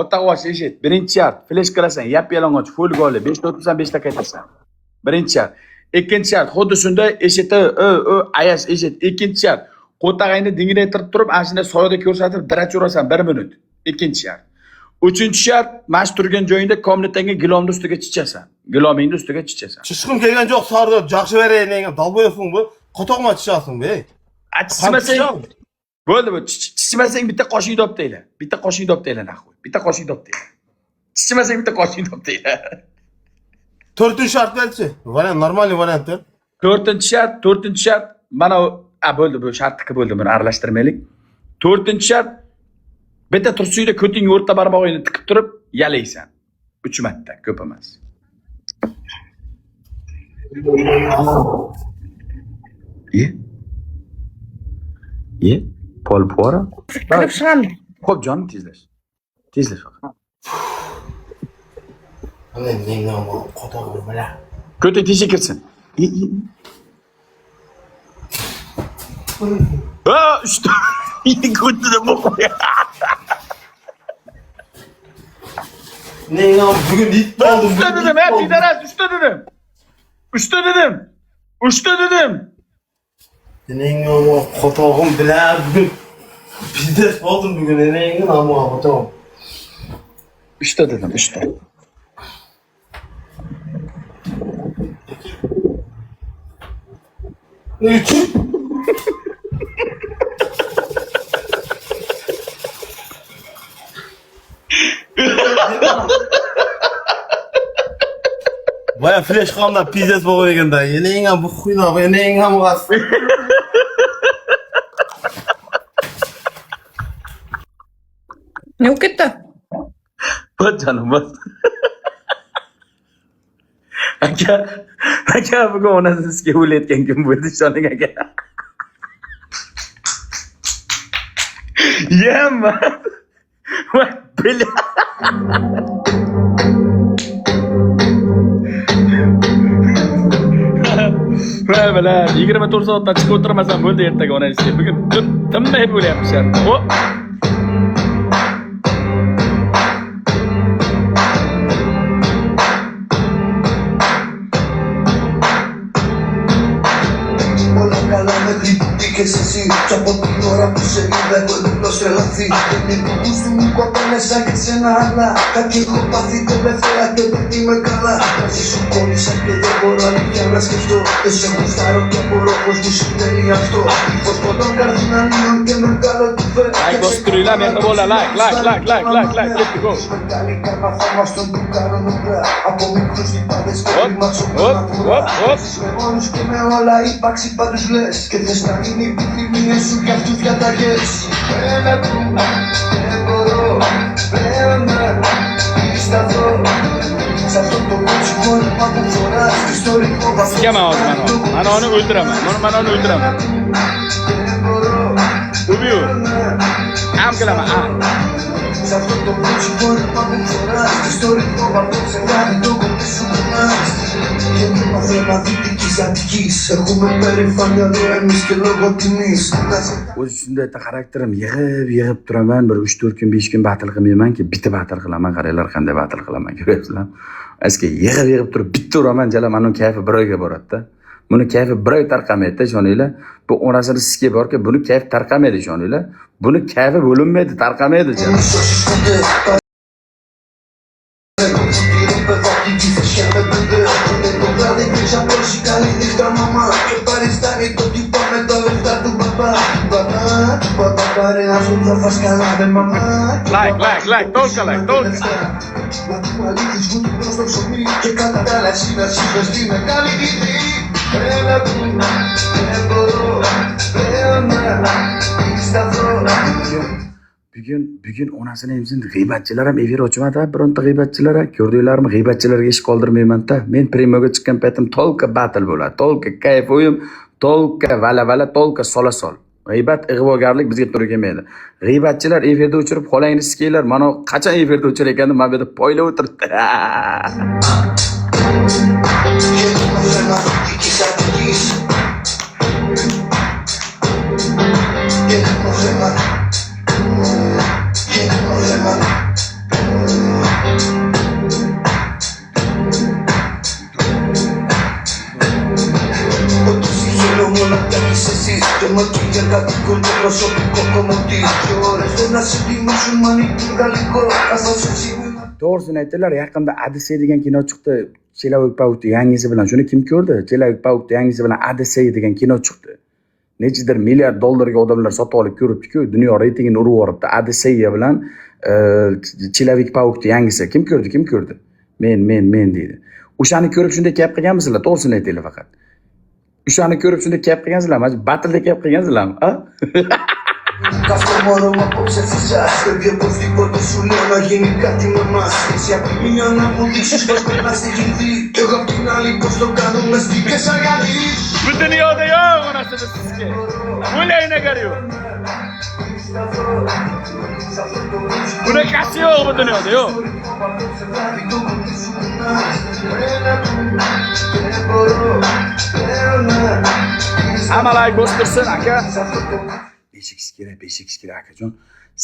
O'taqosh eshit. Birinchi shart, flash qilasan, yap-yalang'och, full goli, 5 ta o'tsan, 5 ta qaytasan. Birinchi shart. Ikkinchi shart, xuddi shunday eshitdi, ayas eshit. Ikkinchi shart, qo'tag'ingni dingraytirib turib, ana shunday soyada ko'rsatib, dirach urasan 1 minut. Ikkinchi shart. Uchinchi shart, mash turgan joyingda komnatangga gilomni ustiga chichasan. Gilomingni ustiga chichasan. Chishqim kelgan yo'q, Sardor, yaxshi beraylik, dalboyofing bu. Qotoqma chichasin be. Chichimasang bo'ldi bu. Chichimasang bitta qoshing doptayla. Bitta qoshing doptayla naxoy. Bitta qoshing doptayla. Chichimasang bitta qoshing doptayla. To'rtinchi shart belchi. Variant normalniy variantdir. To'rtinchi shart mana bo'ldi bu shartniki bo'ldi, buni aralashtirmaylik. To'rtinchi shart bitta tursuyda ko'ting o'rta barmog'ingni tiqib turib yalaysan. 3 marta, ko'p emas. Ye? Pol pora? Kirib chiqamdi. Xo'p, jonim tezlash. Tezlash faqat. Ana menga qotog'im bilan. Ko'ting teshik kirsin. Ushta. Ko'tida bo'qo'ya. Menga bugun yetib oldim. Ushta dedim, pidaras, ushta dedim. Ushta dedim. Menga qotog'im bilan bugun pidas oldim bugun. Menga namo qotog'im. Ushta dedim, ushta. Nechun? Baya flash qilganda pizzas bo'lgan ekanda. Eling ham bu xuynoq, eling ham g'as. Ne olib ketdi? Bot canım, bot. Aka bugun onasi sizga o'layotgan kun bo'ldi, shoning aka. Yema. Voy, bela. Voy bela, 24 soatdan chiqib o'tirmasam bo'ldi ertaga onasiga. Bugun tinmay bo'lyapti. Hop. Και εσύ κι από την ώρα που σε είδα έχω εντελώς τρελαθεί. Δεν είναι που σου μου κοπέλεσα και σένα άλλα. Κάτι έχω πάθει τελευταία και δεν είμαι καλά. Μαζί σου κόλλησα και δεν μπορώ αλήθεια να σκεφτώ. Δεν σε γουστάρω και απορώ πως μου συμβαίνει αυτό. Πως ποτόν καρδιναλίων και με βγάλω του φέρα. Like, construirla, me rola, like, get to go. Μεγάλη καρμά θα μας τον του κάνω νουκρά. Από μικρούς τυπάδες και ρημάξω με μόνους και με όλα υπάρξει πάντως λες. Και θες να είναι οι επιθυμίες σου κι αυτούς διαταγές. Πέρα του, δεν μπορώ πλέον να σταθώ. Σ' αυτό το κότσιμόνιμα που φοράς και στο ρηχό βαθμό. Chiama Manone Ultraman, Manone Ultraman. Δεν μπορώ πλέον να σταθώ. Σ' αυτό το κότσιμόνιμα που φοράς και στο ρηχό βαθμό. Ξεγάνει το κοντή σου κουνάς. Και μήμα θέμα δυτικής Αττικής. Έχουμε περηφάνεια εδώ εμείς και λόγω τιμής. O'zi shunday xarakterim yig'ib turaman, bir 3-4 kun 5 kun battle qilmaymanki, bitta battle qilaman, qaranglar qanday battle qilaman, ko'ryapsizlar. Aska yig'ib turib bitta uraman, jala mana kayfi bir oyga boradi-da. Buni kayfi bir oy tarqamaydi-da, ishoninglar. Bu onasini sizga borki, buni kayfi tarqamaydi, ishoninglar. Buni kayfi bo'linmaydi, tarqamaydi jala. Like, τόλκα. Και κατά τα άλλα εσύ να σύμβες τη μεγάλη τύχη. Bugun onasini emsin g'iybatchilar ham efir ochmadi, bironta g'iybatchilar ko'rdinglarmi? G'iybatchilarga ish qoldirmayman-da. Men primoga chiqqan paytim tolka battle bo'ladi, tolka kayf o'yin, tolka vala, tolka sola-sol. G'iybat ig'vogarlik bizga to'g'ri kelmaydi. G'iybatchilar efirda o'chirib qolangni sikinglar. Mana qachon efirda o'chirayotganini men bu yerda poylab o'tiribdi. To'g'risini aytdilar, yaqinda Odyssey degan kino chiqdi. Chelavik Paukni yangisi bilan. Shuni kim ko'rdi? Chelavik Paukni yangisi bilan Odyssey degan kino chiqdi. Nechidir milliard dollarga odamlar sotib olib ko'ribdi-ku, dunyo reytingini urib yuboribdi. Odyssey bilan Chelavik Paukni yangisi kim ko'rdi? Men deydi. O'shani ko'rib shunday gap qilganmisizlar? To'g'risini aytinglar faqat. O'shani ko'rib shunday gap qilgansizlarmi? Battle gap qilgansizlarmi? A? Bu dunyoda yo'q onasini sizga. O'layna gariyo. Bunaqasi yo'q bu dunyoda yo'q. Amalay bostirsin aka. Beshik kerak akajon.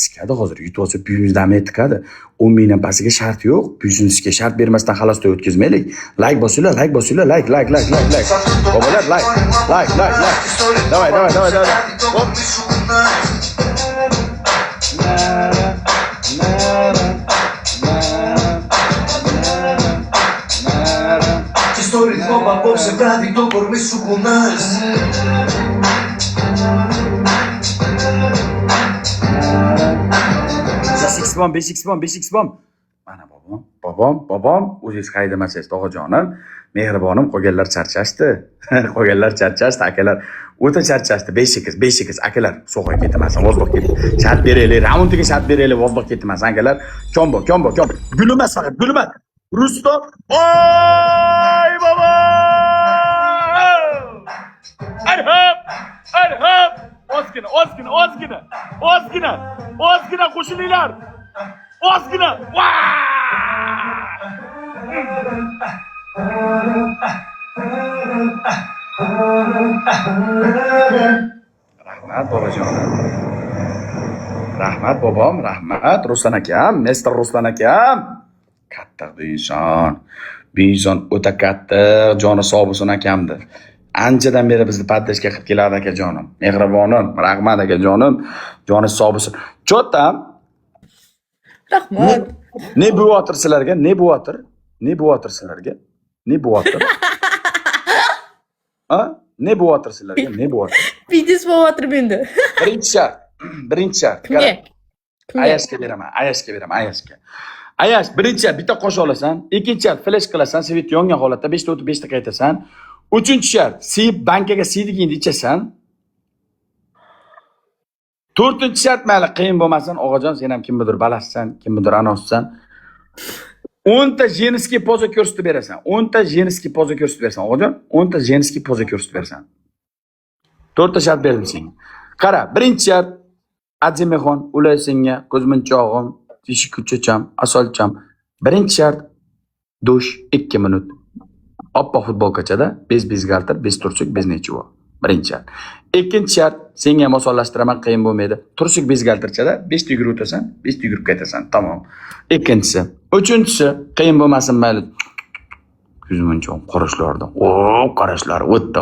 Sikadi hozir yutib olsa buyimizdan amay tiqadi. 10 mingdan pastiga shart yo'q. Biznesga shart bermasdan xalosda o'tkazmaylik. Like bosinglar, like. Bobolar like. Давай. Hop. Στο ρυθμό που απόψε βράδυ το κορμί σου κουνάς. Besh bomb. Mana bobom, o'zingiz haydamasiz, tog'ajonim, mehribonim, qolganlar charchashdi. Akalar. O'ta charchashdi. 5-8 akalar, so'g'ay ketmasin, vozdoq ketdi. Shart beraylik, raundiga shart beraylik, vozdoq ketmasin akalar. Kombo. Gulmas faqat, gulmas. Rusto. Oy baba! Arhab! Ozgina qo'shilinglar. Ozgina. Rahmat bobojonim. Rahmat bobom, rahmat Ruslan akam, Mr. Ruslan akam. Katta bu inson o'ta katta, joni sog' bo'lsin akamdi. Anchadan beri bizni poddashga qilib keladi akajonim. Mehribonim, rahmat akajonim, joni sog' bo'lsin. Cho'tam. Rahmat. Ne bo'yotir sizlarga? Ne bo'yotir? Ha? Ne bo'yotir sizlarga? Videos bo'yotir menda. Birinchi shart. Kimga? Ayashga beraman. Ayash, birinchi shart bitta qo'sh olasan, ikkinchi shart flash qilasan, svet yongan holatda 5 ta o'tib 5 ta qaytasan. Uchinchi shart, siyib bankaga siydigingni ichasan. To'rtinchi shart mayli qiyin bo'lmasin, og'ajon, sen ham kimnidir balassan, kimnidir anossan. 10 ta jenskiy poza ko'rsatib berasan. 10 ta jenskiy poza ko'rsatib berasan, og'ajon. 10 ta jenskiy poza ko'rsatib berasan. 4 ta shart berdim senga. Qara, birinchi shart Adjimexon, ulay senga, ko'zmunchog'im, teshik kuchacham, asolcham. Birinchi shart dush 2 minut. Oppoq futbolkachada, bez galtir, bez tursuk, bez nechivo. Birinchi shart. Ikkinchi shart, senga ham osonlashtiraman, qiyin bo'lmaydi. Tursuk bez galtirchada 5 ta yugurib o'tasan, 5 ta yugurib qaytasan. Tamom. Ikkinchisi. Uchinchisi, qiyin bo'lmasin mayli. Ko'zmunchog'im qarashlardan. Qarashlar o'tdi.